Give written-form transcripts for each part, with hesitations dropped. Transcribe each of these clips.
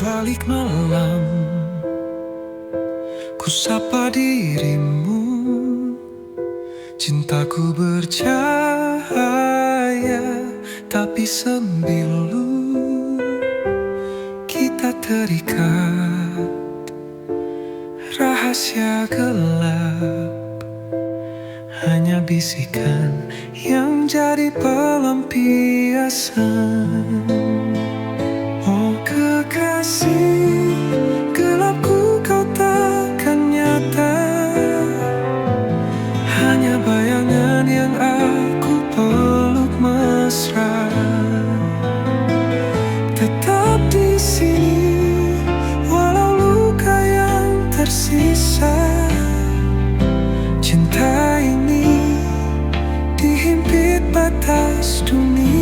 balik malam, ku sapa dirimu. Cintaku bercahaya tapi sembilu. Kita terikat rahasia gelap, hanya bisikan yang jadi pelampiasan. Oh kekasih, gelapku kau takkan nyata, hanya bayangan yang aku peluk mesra. Tetap di sini walau luka yang tersisa. Cinta ini dihimpit batas dunia.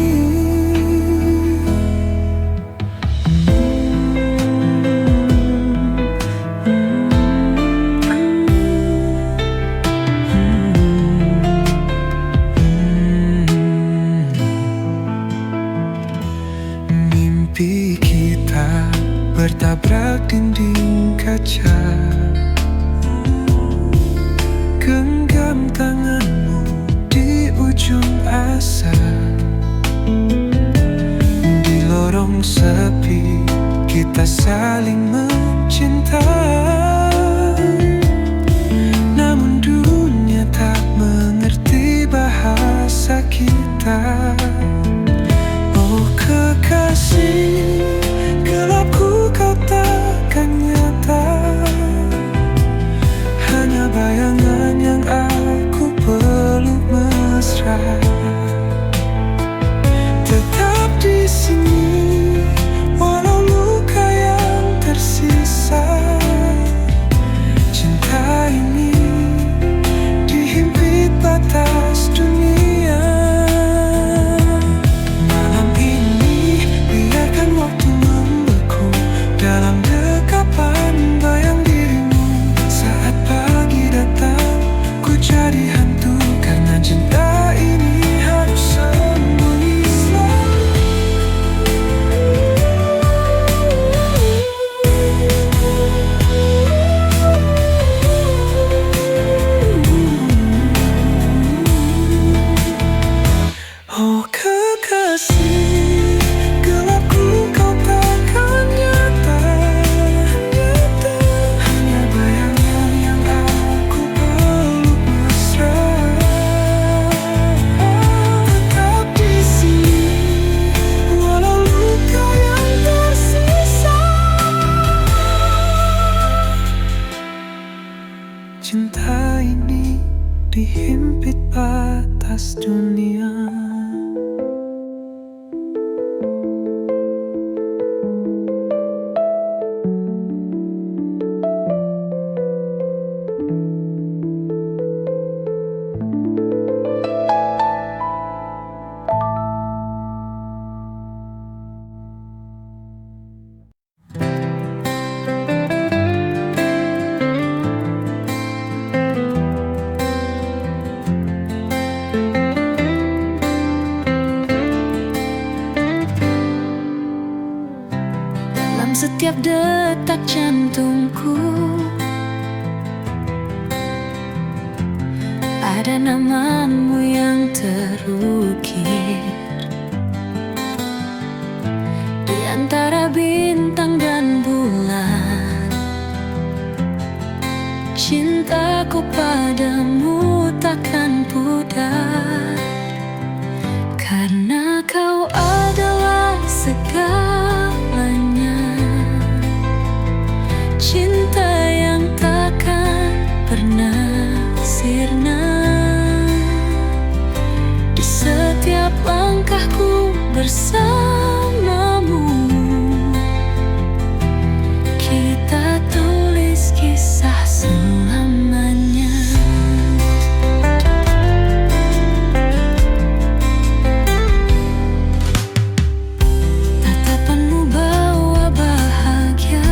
Mimpi kita bertabrak dinding kaca. Genggam tanganmu di ujung asa. Di lorong sepi kita saling mencinta. Namun dunia tak mengerti bahasa kita. Oh kekasih, gelapku kau takkan nyata, hanya bayangan yang aku peluk mesra. Tetap di sini walau luka yang tersisa. Cinta ini dihimpit batas dunia. Malam ini biarkan waktu membeku dalam dekapan bayang dirimu. Saat pagi datang ku jadi hantu karena cinta ini harus sembunyi oh kekasih, gelapku kau takkan nyata, hanya bayangan yang aku peluk mesra. Tetap di sini walau luka yang tersisa. Cinta ini dihimpit batas dunia. Dalam setiap detak jantungku ada namamu yang terukir di antara bintang dan bulan. Cintaku padamu takkan pudar, karena kau adalah segalanya. Cinta yang takkan pernah sirna. Di setiap langkahku bersamamu, kita tulis kisah selamanya. Tatapanmu bawa bahagia,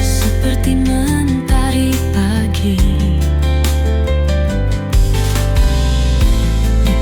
seperti mentari pagi. Di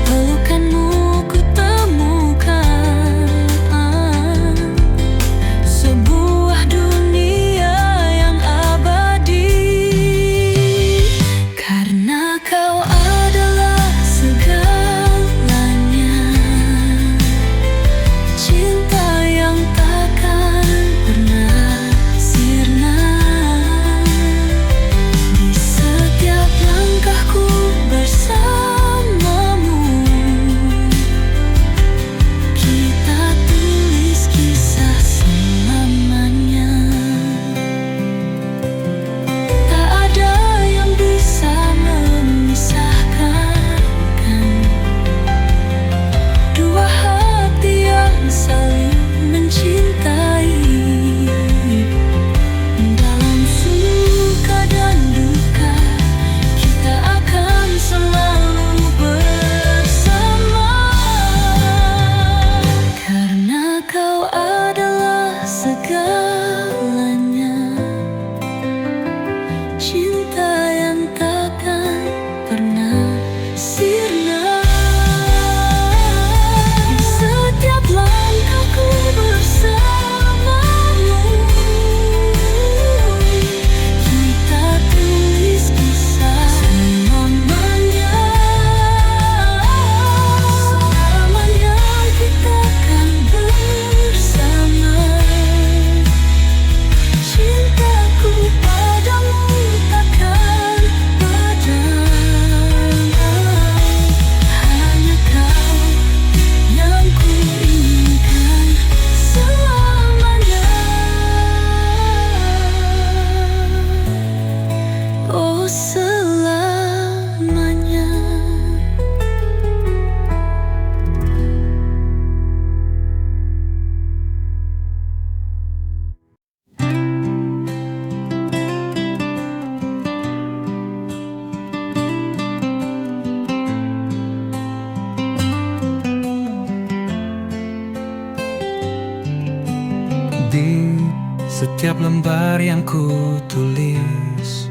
Di setiap lembar yang ku tulis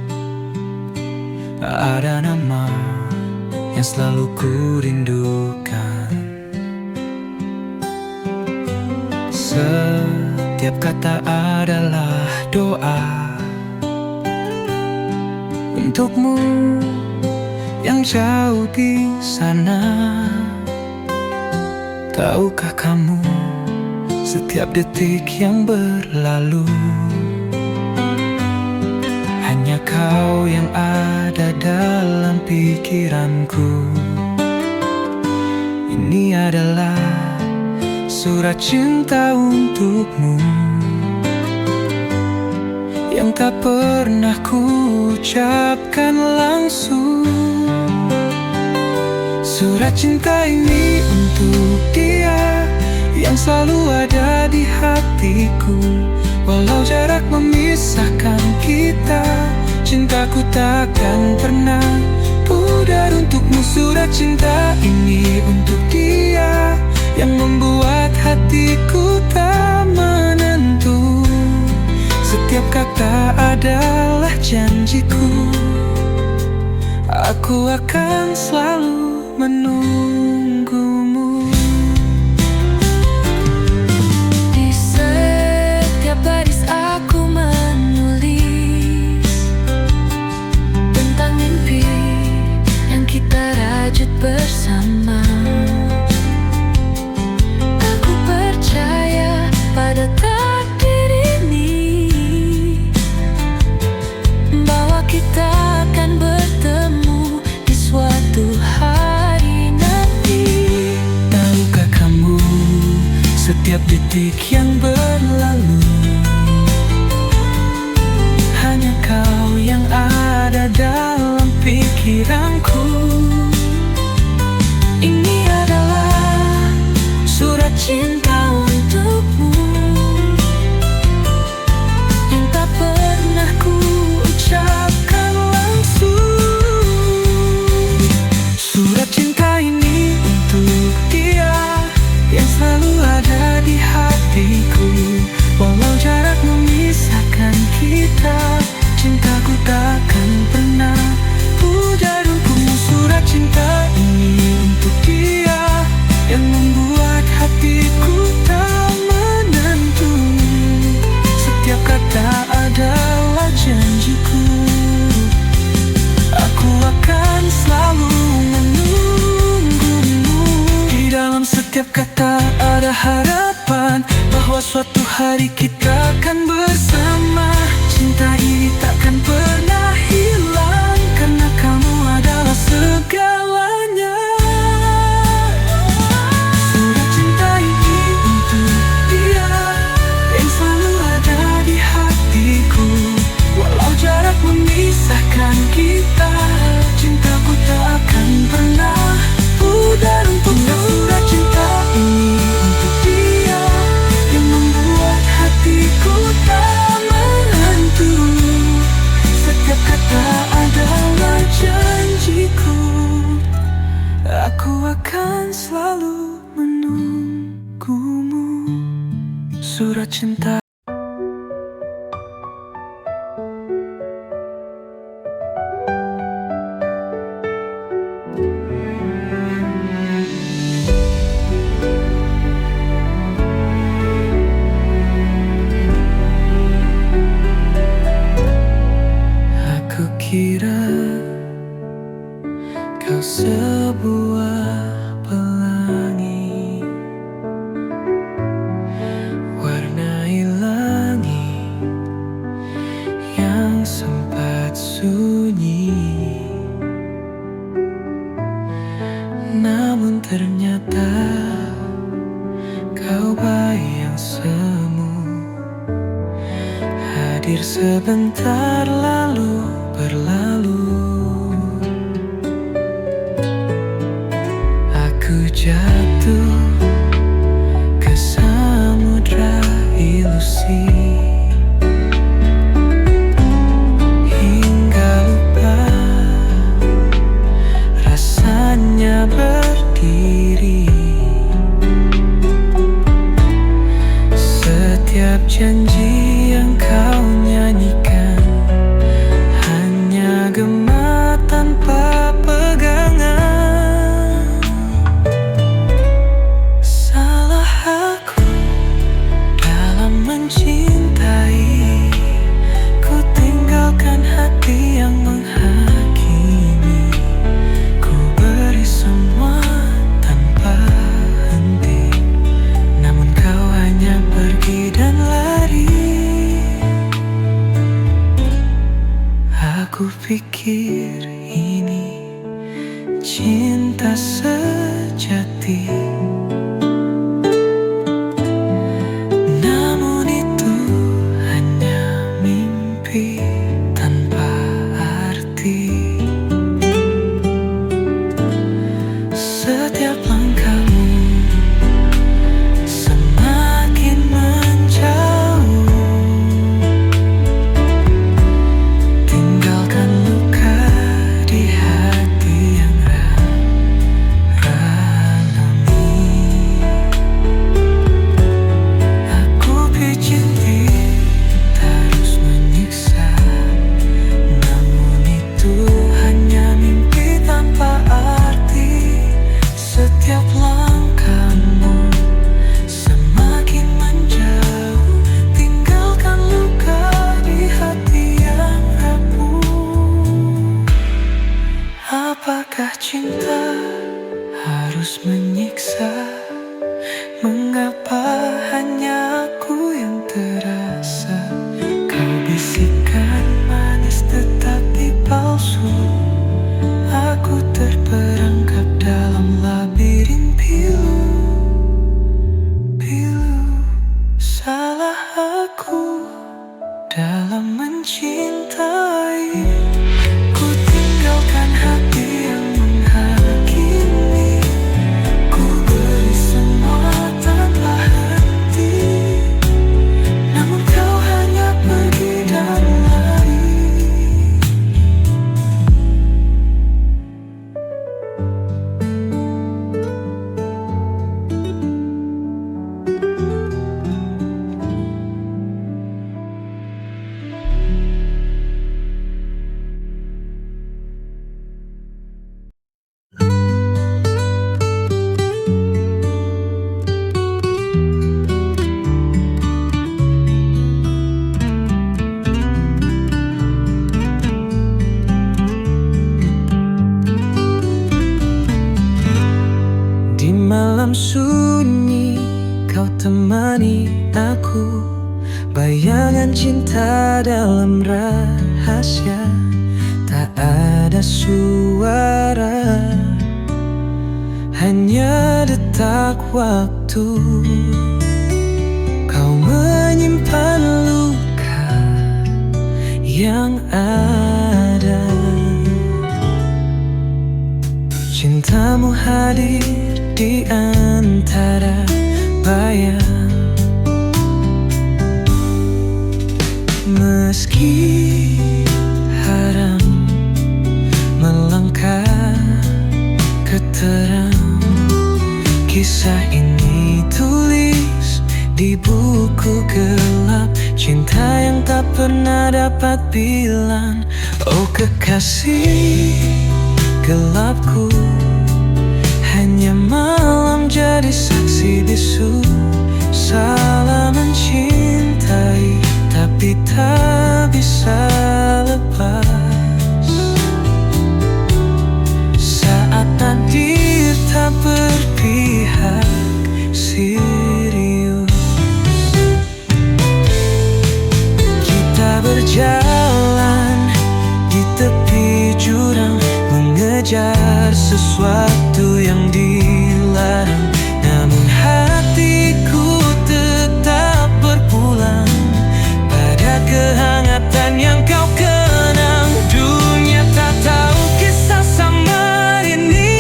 ada nama yang selalu ku rindukan. Setiap kata adalah doa untukmu yang jauh di sana. Tahukah kamu, setiap detik yang berlalu hanya kau yang ada dalam pikiranku. Ini adalah surat cinta untukmu yang tak pernah ku ucapkan langsung. Surat cinta ini untuk dia yang selalu ada di hatiku. Walau jarak memisahkan kita, cintaku takkan pernah pudar untukmu. Surat cinta ini untuk dia yang membuat hatiku tak menentu. Setiap kata adalah janjiku, aku akan selalu menunggumu. Di setiap baris aku menulis tentang mimpi yang kita rajut bersama. Aku percaya pada takdir ini, bahwa kita akan bertemu di suatu hari nanti. Tahukah kamu, setiap detik yang berlalu hanya kau yang ada dalam pikiranku. Ini adalah surat cinta untukmu yang tak pernah ku ucapkan langsung. Surat cinta ini untuk dia yang selalu ada di hatiku. Walau jarak memisahkan kita, cintaku takkan pernah pudar untukmu. Surat cinta ini untuk dia yang membuat hatiku tak menentu. Setiap kata adalah janjiku, aku akan selalu menunggumu. Di dalam setiap kata ada harapan bahwa suatu hari kita akan bersama. Cinta ini takkan pernah hilang karena kamu adalah segalanya. Surat cinta ini untuk dia yang selalu ada di hatiku. Walau jarak memisahkan kita, cintaku tak akan pernah pudar untukmu. Surat cinta ini untuk dia yang membuat hatiku tak menentu. Setiap kata adalah janjiku, aku akan selalu menunggumu. Surat cinta. Aku kira kau sebuah pelangi, warnai langit yang sempat sunyi. Namun ternyata kau bayang semu, hadir sebentar lalu berlalu. Aku jatuh ke samudra ilusi, hingga lupa rasanya berdiri. Setiap Setiap janji yang kau nyanyikan hanya gema tanpa pegangan. Salah aku dalam mencintai, ku tinggalkan hati yang menghakimi. Ku beri semua tanpa henti, namun kau hanya pergi dan lari. Aku pikir ini cinta sejati, namun itu hanya mimpi tanpa arti. Setiap langkahmu semakin menjauh, tinggalkan luka di hati yang ralami. Aku pijit terus menyiksa, namun itu hanya mimpi tanpa arti. Setiap langkahmu semakin menjauh, tinggalkan luka di hati yang rapuh. Apakah cinta harus menyiksa? Mengapa hanya aku yang terasa? Kau bisikan manis tetapi palsu. Aku terperangkap dalam labirin pilu. Salah aku dalam mencintai, ku tinggalkan hati yang menghakimi. Ku beri semua tanpa henti, namun kau hanya pergi dan lari. Di malam sunyi kau temani aku, bayangan cinta dalam rahasia. Tak ada suara, hanya detak waktu. Kau menyimpan luka yang ada. Cintamu hadir di antara bayang, meski haram melangkah ke terang. Kisah ini tulis di buku gelap, cinta yang tak pernah dapat bilang. Oh kekasih gelapku, hanya malam jadi saksi bisu. Salah mencintai, tapi tak bisa lepas. Saat takdir tak berpihak serius, kita berjalan di tepi jurang, mengejar sesuatu yang dilarang. Namun hatiku tetap berpulang pada kehangatan yang kau kenang. Dunia tak tahu kisah sama ini,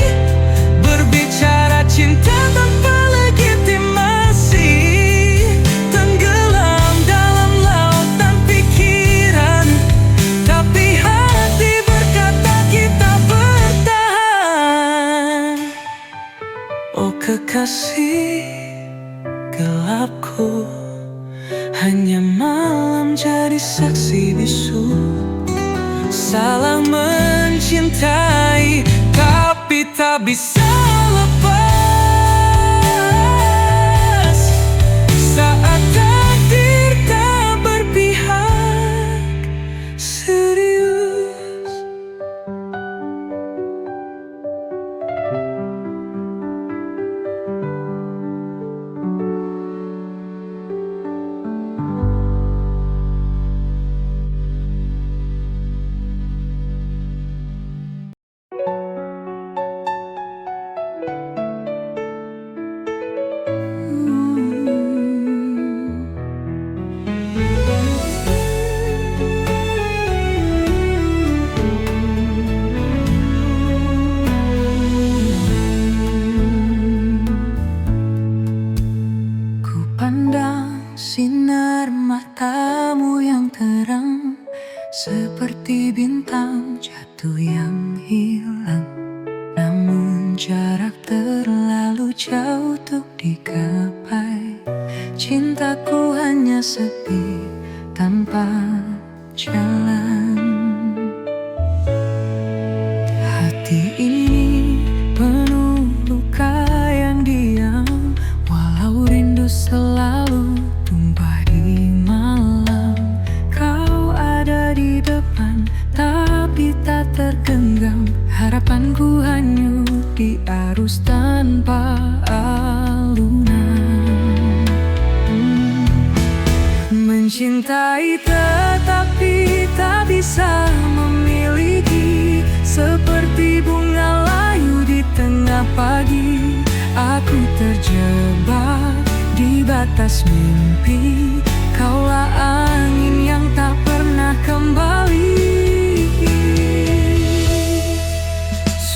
berbicara cinta tanpa legitimasi. Tenggelam dalam lautan pikiran, tapi hati berkata kita bertahan. Oh kekasih gelapku, Hanya malam jadi saksi bisu. Salah mencintai, tapi tak bisa lepas saat takdir tak berpihak serius. Pandang sinar matamu yang terang, seperti bintang jatuh yang hilang. Namun jarak terlalu jauh untuk digapai. Cintaku hanya sepi tanpa jalan. Hati ini penuh luka yang diam, walau rindu selalu tumpah di malam. Kau ada di depan, tapi tak tergenggam. Harapanku hanyut di arus tanpa alunan. Mencintai tetapi tak bisa memiliki, seperti bunga layu di tengah pagi. Aku terjebak di batas mimpi. Kaulah angin yang tak pernah kembali.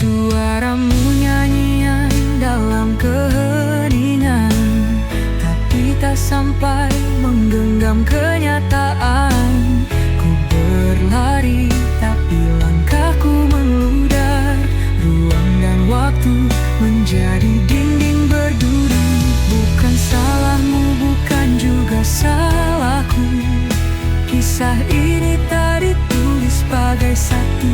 Suaramu nyanyian dalam keheningan, tapi tak sampai menggenggam kenyataan. Ku berlari tapi langkahku meludar. Ruang dan waktu menjadi dinding berduri. Bukan salahmu, bukan juga salahku. Kisah ini tak ditulis sebagai satu.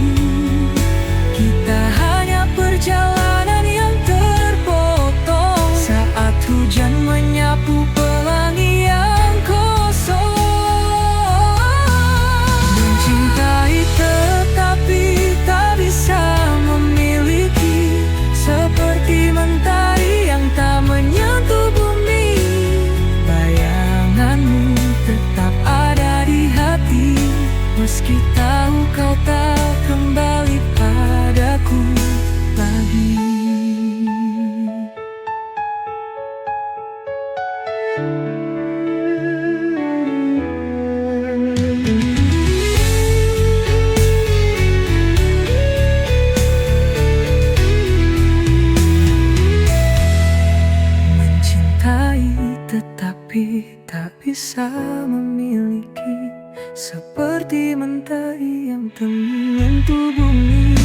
Kita hanya perjalanan yang terpotong saat hujan menyapu pelangi yang kosong. Mencintai tetapi tak bisa memiliki, seperti mentari yang tak menyentuh bumi. Bayanganmu tetap ada di hati, meski tahu kau tak kembali padaku lagi. Mencintai tetapi tak bisa memiliki, seperti mentari yang tak menyentuh bumi.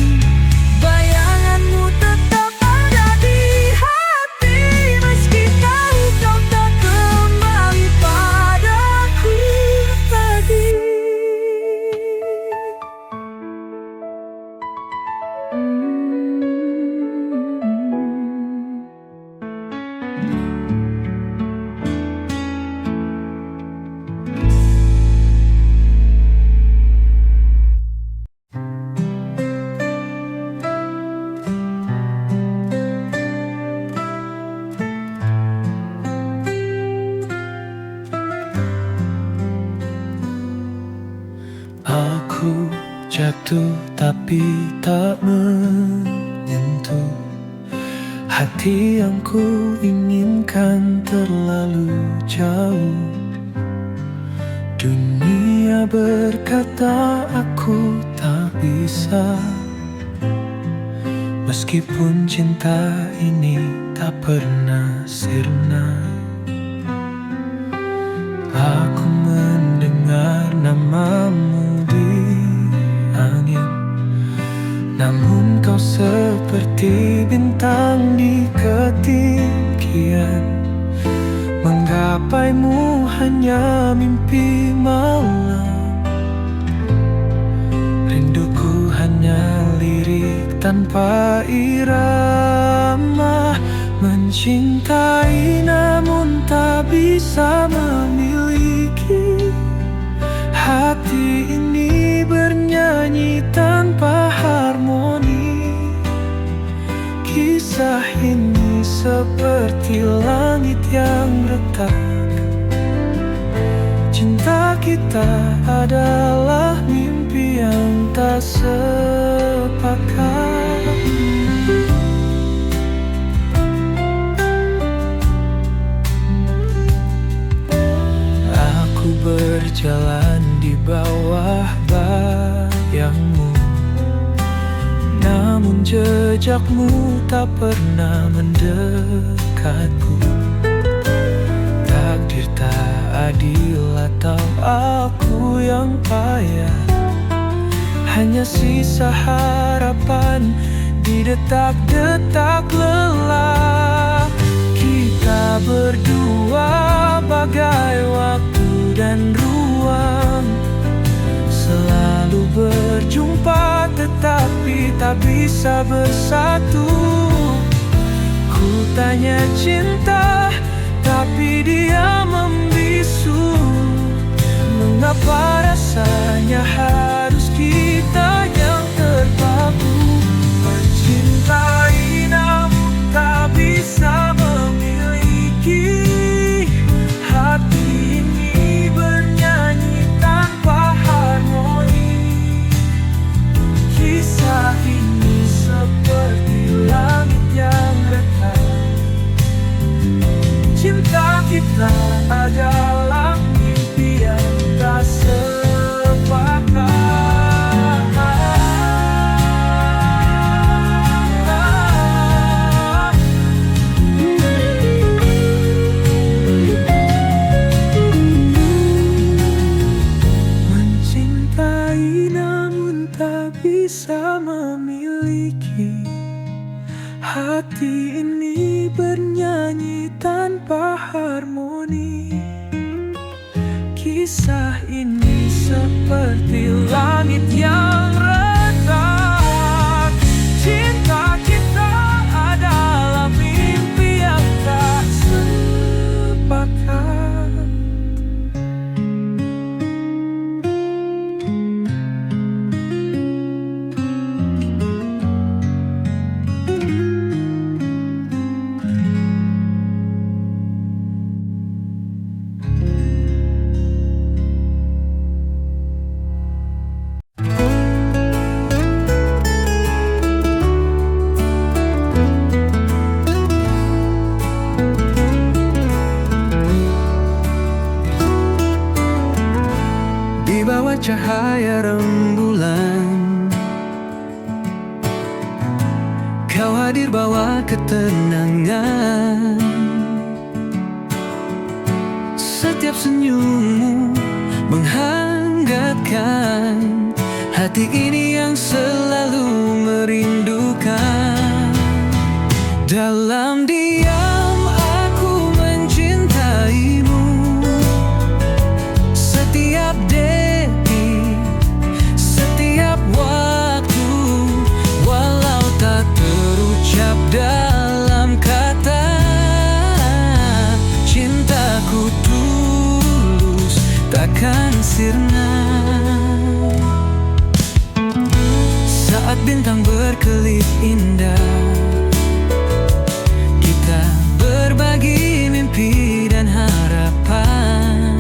Bayanganmu tetap ada di hati, meski tahu kau tak kembali padaku lagi. Aku jatuh tapi tak menyentuh hati yang ku inginkan terlalu jauh. Dunia berkata aku tak bisa, meskipun cinta ini tak pernah sirna. Aku mendengar namamu di angin, namun kau seperti bintang di ketinggian, menggapai mencintaimu hanya mimpi malam. Rinduku hanya lirik tanpa irama, mencintai namun tak bisa memiliki. Hati ini bernyanyi tanpa harmoni. Kisah ini seperti langit yang retak. Cinta kita adalah mimpi yang tak sepakat. Aku berjalan di bawah bayangmu, namun jejakmu tak pernah mendekatku. Takdir tak adil atau aku yang payah, hanya sisa harapan di detak-detak lelah. Kita berdua bagai waktu dan ruang, selalu berjumpa tetapi tak bisa bersatu. Ku tanya cinta, tapi dia membisu. Mengapa rasanya harus kita yang terpaku? Mencintai namun tak bisa memiliki. Hati ini bernyanyi tanpa harmoni. Kisah ini seperti langit yang retak. Cinta kita adalah mimpi yang tak sepakat. Mencintai namun tak bisa memiliki. Hati ini bernyanyi tanpa harmoni. Kisah ini seperti langit yang retak. Cinta kita adalah mimpi yang tak sepakat. Di bawah cahaya rembulan, kau hadir bawa ketenangan. Setiap senyummu menghangatkan hati ini yang selalu merindukan. Dalam diam aku mencintaimu. Setiap detik, setiap waktu, walau tak terucap dalam kata, cintaku tulus takkan sirna. Saat bintang berkelip indah, kita berbagi mimpi dan harapan.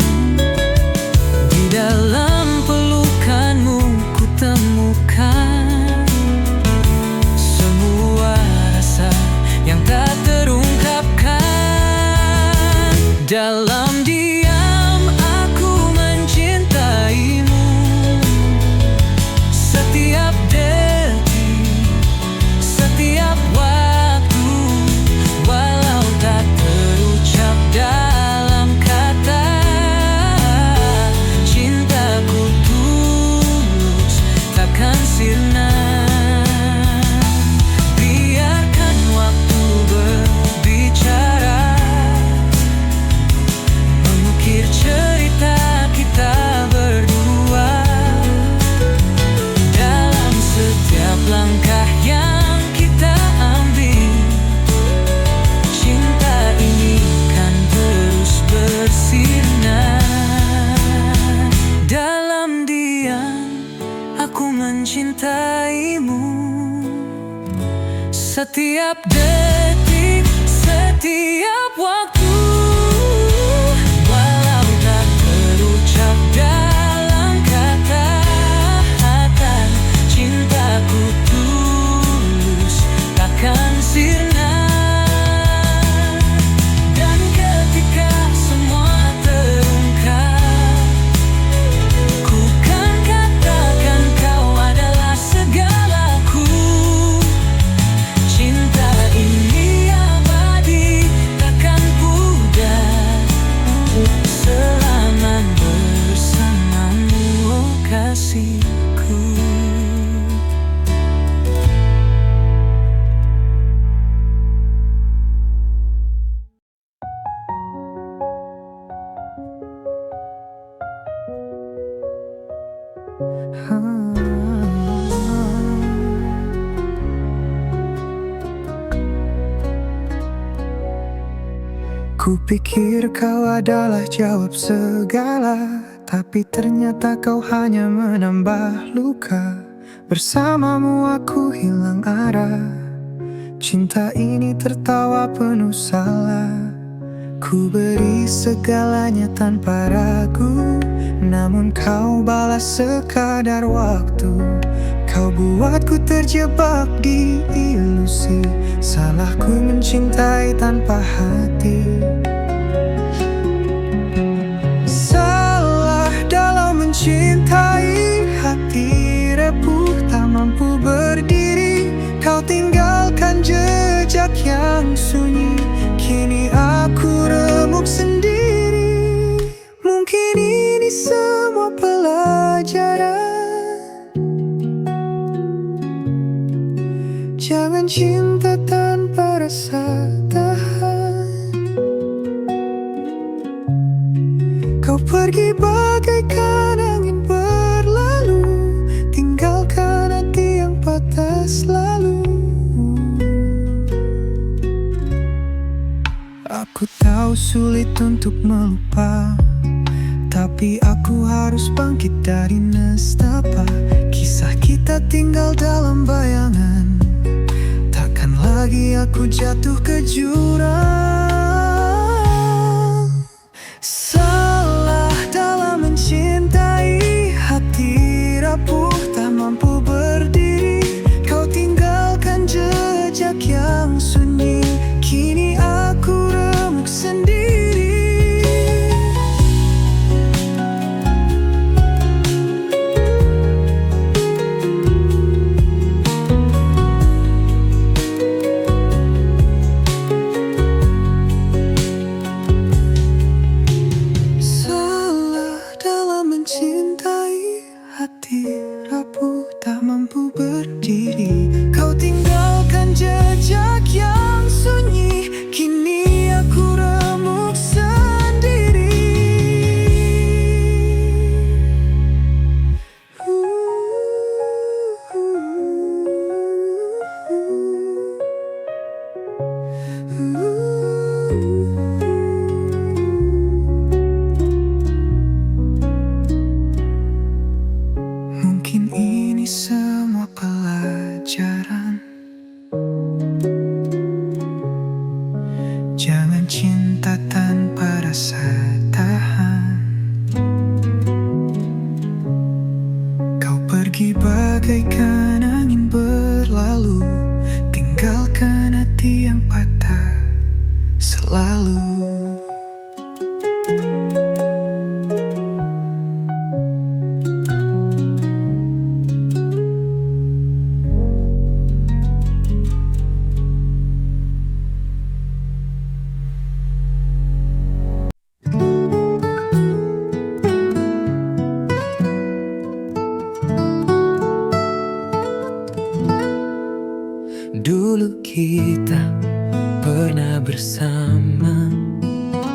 Di dalam pelukanmu ku temukan semua rasa yang tak terungkapkan. Dalam diam aku mencintaimu. Setiap detik, setiap waktu, setiap detik, setiap waktu. Walau tak terucap dalam kata-kata, cintaku tulus takkan sirna. Dan ketika semua terungkap, ku kan katakan kau adalah segalaku. Cinta ini abadi, takkan pudar selama bersamamu, oh kasihku. Kupikir kau adalah jawab segala, tapi ternyata kau hanya menambah luka. Bersamamu aku hilang arah, cinta ini tertawa penuh salah. Ku beri segalanya tanpa ragu, namun kau balas sekadar waktu. Kau buatku terjebak di ilusi, salahku mencintai tanpa hati. Salah dalam mencintai, hati rapuh tak mampu berdiri. Kau tinggalkan jejak yang sunyi, kini aku remuk sendiri. Mungkin ini semua pelajaran, jangan cinta tanpa rasa tahan. Kau pergi bagaikan angin berlalu, tinggalkan hati yang patah selalu. Aku tahu sulit untuk melupa, tapi aku harus bangkit dari nestapa. Kisah kita tinggal dalam bayangan, takkan lagi aku jatuh ke jurang. Salah dalam mencintai, hati rapuh tak mampu berdiri. Kau tinggalkan jejak yang sunyi, kini aku remuk sendiri. Hati rapuh tak mampu berdiri. Kau tinggalkan jejak yang sunyi, kini aku remuk sendiri. Mungkin ini semua pelajaran, jangan cinta tanpa rasa tahan. Kau pergi bagaikan angin berlalu, tinggalkan hati yang patah selalu. Dulu kita pernah bersama,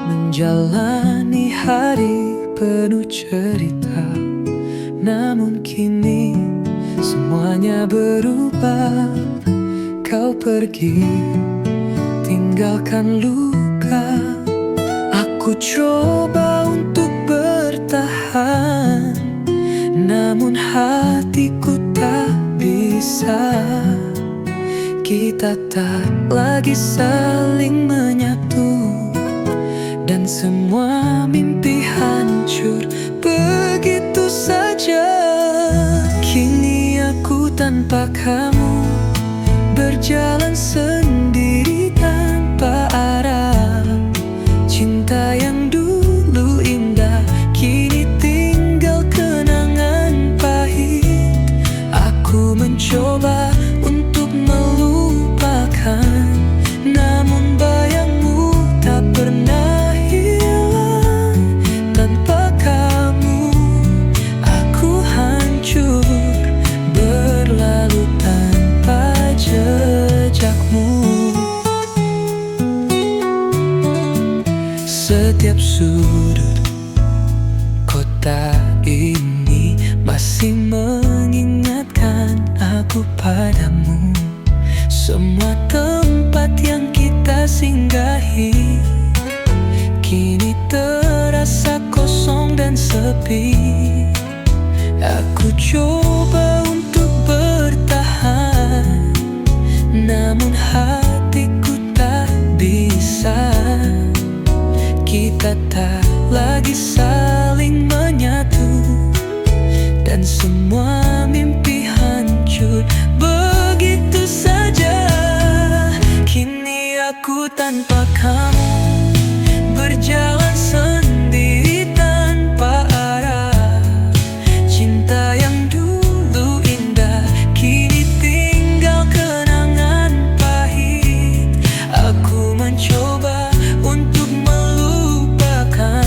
menjalani hari penuh cerita. Namun kini semuanya berubah. Kau pergi, tinggalkan luka. Aku coba untuk bertahan, namun hatiku tak bisa. kita tak lagi saling menyatu, dan semua mimpi hancur begitu saja. Kini aku tanpa kamu berjalan sendiri tanpa arah. Cinta yang dulu indah kini tinggal kenangan pahit. Aku mencoba untuk melupakan, namun bayangmu tak pernah hilang. Tanpa kamu aku hancur, berlalu tanpa jejakmu. Setiap sudut kota ini masih mengingatkan aku padamu. Semua tempat yang kita singgahi kini terasa kosong dan sepi. Aku coba untuk bertahan, namun hatiku tak bisa. Kita tak lagi saling menyatu, dan semua mimpi hancur begitu saja. Kini aku tanpa kamu berjalan sendiri tanpa arah. Cinta yang dulu indah kini tinggal kenangan pahit. Aku mencoba untuk melupakan,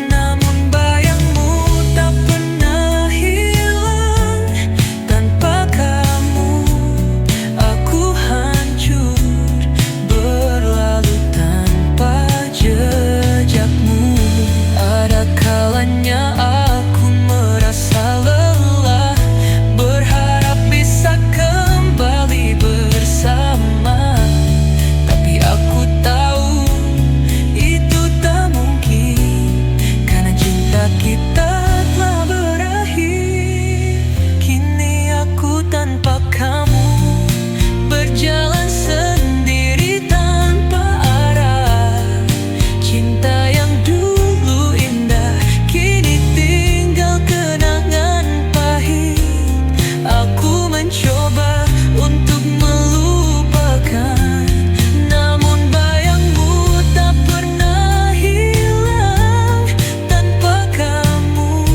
namun bayangmu tak pernah hilang. Tanpa kamu aku hancur, berlalu tanpa jejakmu. Ada kalanya aku merasa lelah, berharap bisa kembali bersama. Tapi aku tahu itu tak mungkin, karena cinta kita telah berakhir. Kini aku tanpa kamu berjalan sendiri tanpa arah. Cinta yang dulu indah kini tinggal kenangan pahit. Aku mencoba untuk melupakan, namun bayangmu tak pernah hilang. Tanpa kamu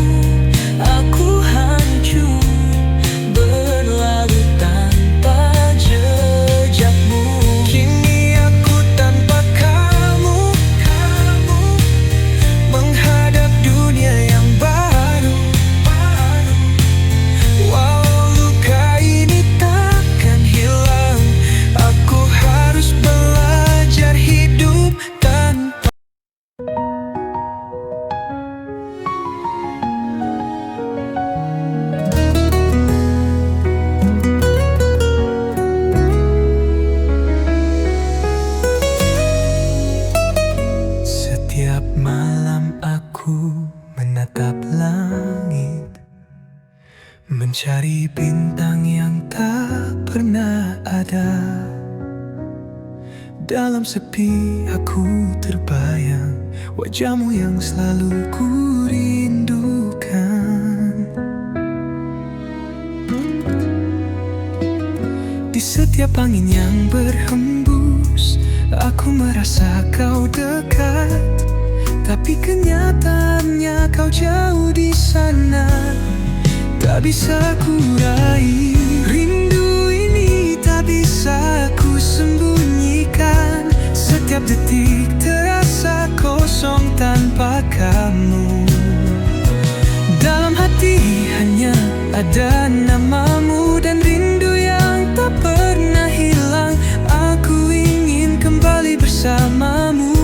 aku hancur, berlalu tanpa jejakmu. Kini aku tanpa kamu menghadap dunia yang baru. Walau luka ini takkan hilang, aku harus belajar hidup tanpa. Setiap malam aku menatap langit, mencari bintang yang tak pernah ada. Dalam sepi aku terbayang wajahmu yang selalu ku rindukan. Di setiap angin yang berhembus, aku merasa kau dekat, tapi kenyataannya kau jauh di sana. Tak bisa ku raih rindu ini, tak bisa ku sembunyikan. Setiap detik terasa kosong tanpa kamu. Dalam hati hanya ada namamu dan rindu yang tak pernah hilang. Aku ingin kembali bersamamu,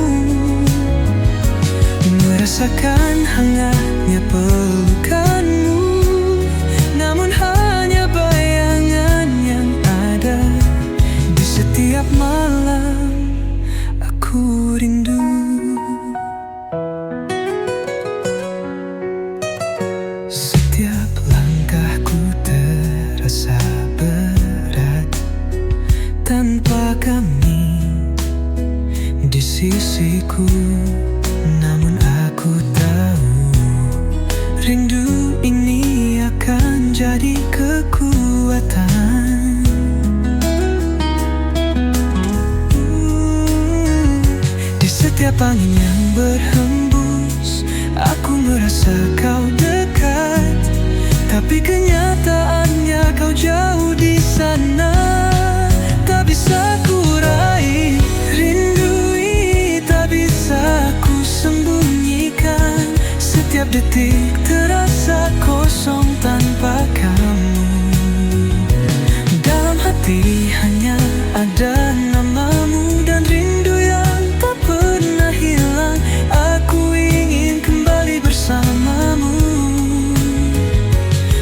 merasakan hangatnya pelukanmu. Namun hanya bayangan yang ada di setiap malam aku rindu. Setiap langkahku terasa berat, merasa kau dekat, tapi kenyataannya kau jauh di sana. Tak bisa ku raih rindu ini, tak bisa ku sembunyikan. Setiap detik terasa kosong tanpa kamu. Dalam hati hanya ada namamu dan rindu yang tak pernah hilang. Aku ingin kembali bersamamu,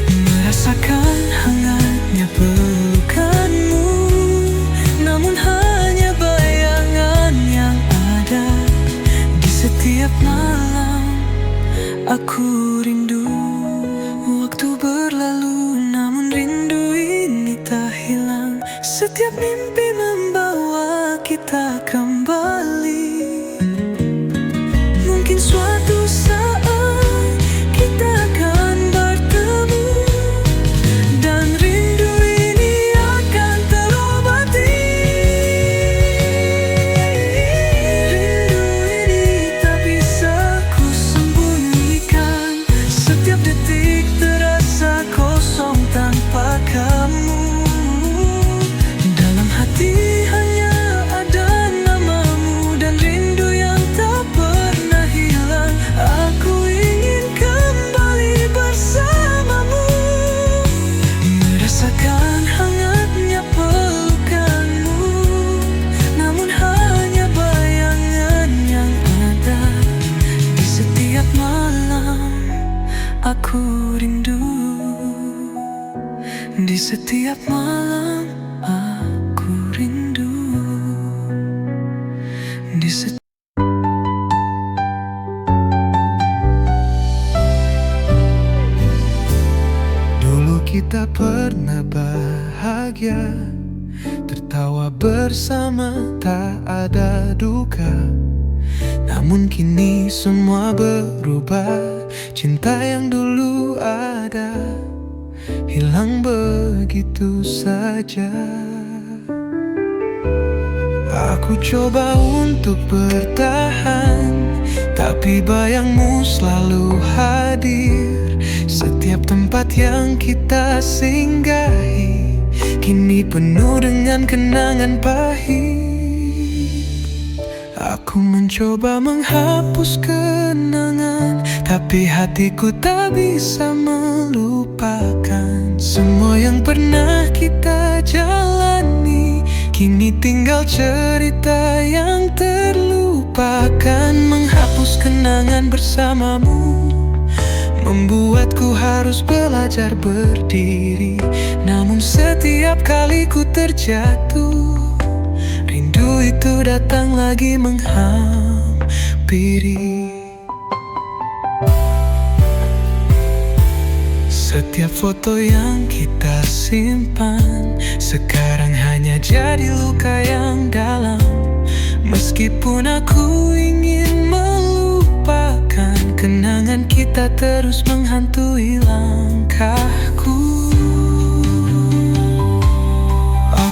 merasakan hangatnya pelukanmu. Namun hanya bayangan yang ada di setiap malam. Aku rindu. Waktu berlalu namun rindu ini tak hilang. Setiap mimpi membawa kita kembali. Mungkin suatu saat kita akan bertemu, dan rindu ini akan terobati. Rindu ini tak bisa ku sembunyikan. Setiap detik terasa kosong tanpa kamu. Dalam hati hanya ada namamu dan rindu yang tak pernah hilang. Aku ingin kembali bersamamu, merasakan hangatnya pelukanmu. Namun hanya bayangan yang ada di setiap malam. Aku rindu. Di setiap malam aku rindu. Di setiap Dulu kita pernah bahagia, tertawa bersama, tak ada duka. Namun kini semua berubah. Cinta yang dulu ada hilang begitu saja. Aku coba untuk bertahan, tapi bayangmu selalu hadir. Setiap tempat yang kita singgahi kini penuh dengan kenangan pahit. Aku mencoba menghapus kenangan, tapi hatiku tak bisa melupakan. Semua yang pernah kita jalani kini tinggal cerita yang terlupakan. Menghapus kenangan bersamamu membuatku harus belajar berdiri. Namun setiap kali ku terjatuh, rindu itu datang lagi menghampiri. Setiap foto yang kita simpan sekarang hanya jadi luka yang dalam. Meskipun aku ingin melupakan, kenangan kita terus menghantui langkahku.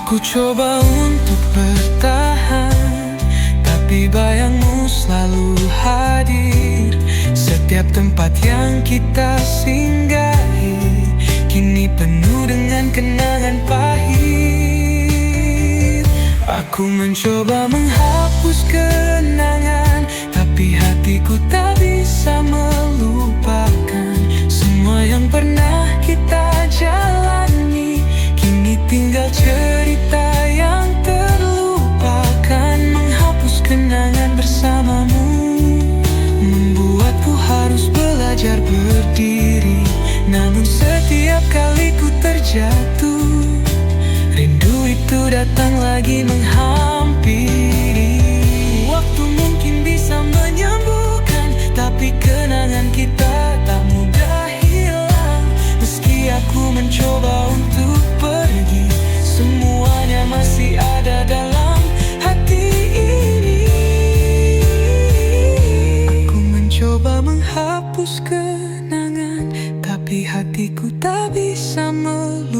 Aku coba untuk bertahan, tapi bayangmu selalu hadir. Setiap tempat yang kita singgahi kini penuh dengan kenangan pahit. Aku mencoba menghapus kenangan, tapi hatiku tak bisa melupakan. Semua yang pernah kita jalani kini tinggal cerita yang terlupakan. Menghapus kenangan bersamamu membuatku harus belajar berdiri. Namun setiap kali ku terjatuh, rindu itu datang lagi menghampiri. Waktu mungkin bisa menyembuhkan, tapi kenangan kita tak mudah hilang. Meski aku mencoba untuk pergi, semuanya masih ada dalam hati ini. Aku mencoba menghapus kenangan, tapi hatiku tak bisa melupakan.